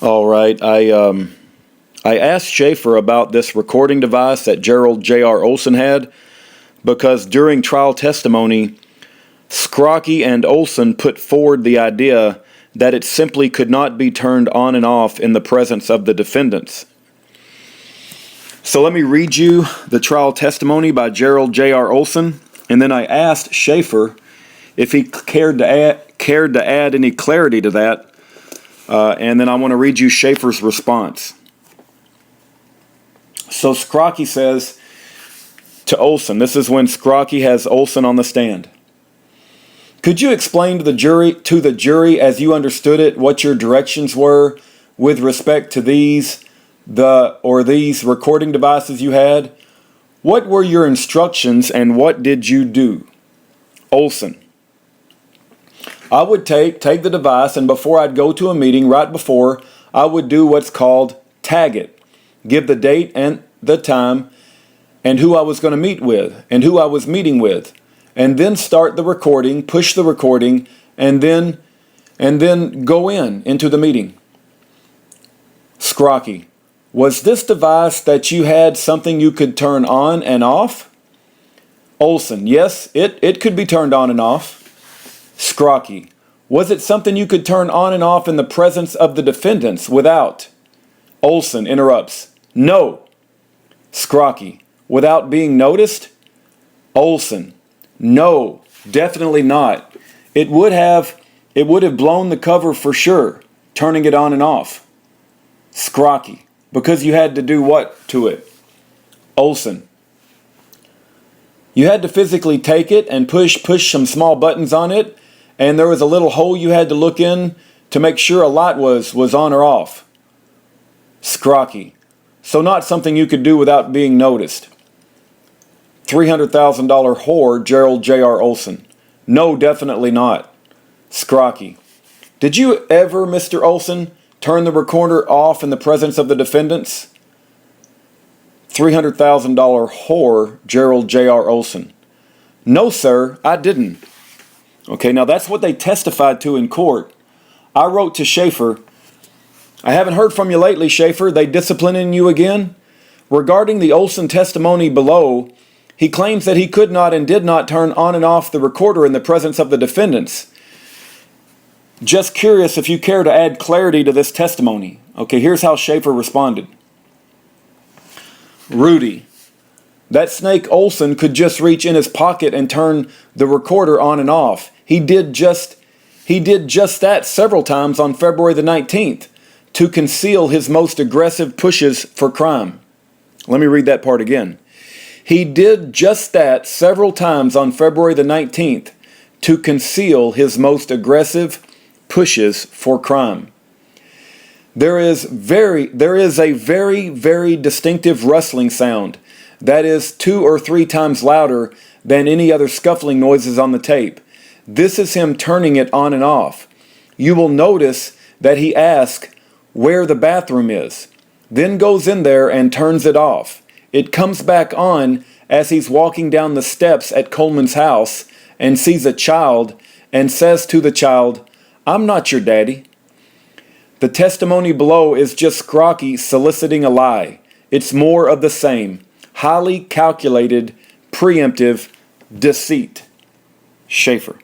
All right. I asked Schaeffer about this recording device that Gerald J.R. Olson had because during trial testimony, Scrocky and Olson put forward the idea that it simply could not be turned on and off in the presence of the defendants. So let me read you the trial testimony by Gerald J.R. Olson, and then I asked Schaeffer if he cared to add any clarity to that, and then I want to read you Schaeffer's response. So Scrocky says to Olson, this is when Scrocky has Olson on the stand. Could you explain to the jury as you understood it what your directions were with respect to these recording devices you had? What were your instructions and what did you do? Olson. I would take the device, and before I'd go to a meeting, right before, I would do what's called tag it. Give the date and the time and who I was going to meet with and who I was meeting with. And then start the recording, push the recording, and then go into the meeting. Scrocky. Was this device that you had something you could turn on and off? Olson. Yes, it could be turned on and off. Scrocky. Was it something you could turn on and off in the presence of the defendants without? Olson interrupts. No. Scrocky. Without being noticed? Olson. No, definitely not. It would have blown the cover for sure, turning it on and off. Scrocky. Because you had to do what to it? Olson. You had to physically take it and push some small buttons on it, and there was a little hole you had to look in to make sure a light was on or off. Scrocky. So not something you could do without being noticed. $300,000 whore, Gerald J.R. Olson. No, definitely not. Scrocky. Did you ever, Mr. Olson, turn the recorder off in the presence of the defendants? $300,000 whore, Gerald J.R. Olson. No, sir, I didn't. Okay, now that's what they testified to in court. I wrote to Schaeffer, I haven't heard from you lately, Schaeffer. They disciplining you again? Regarding the Olson testimony below, he claims that he could not and did not turn on and off the recorder in the presence of the defendants. Just curious if you care to add clarity to this testimony. Okay, here's how Schaeffer responded. Rudy. That snake Olson could just reach in his pocket and turn the recorder on and off. He did just that several times on February the 19th to conceal his most aggressive pushes for crime. Let me read that part again. He did just that several times on February the 19th to conceal his most aggressive pushes for crime. There is a very, very distinctive rustling sound that is 2 or 3 times louder than any other scuffling noises on the tape. This is him turning it on and off. You will notice that he asks where the bathroom is, then goes in there and turns it off. It comes back on as he's walking down the steps at Coleman's house and sees a child and says to the child, I'm not your daddy. The testimony below is just Scrocky soliciting a lie. It's more of the same. Highly calculated, preemptive deceit. Schaeffer.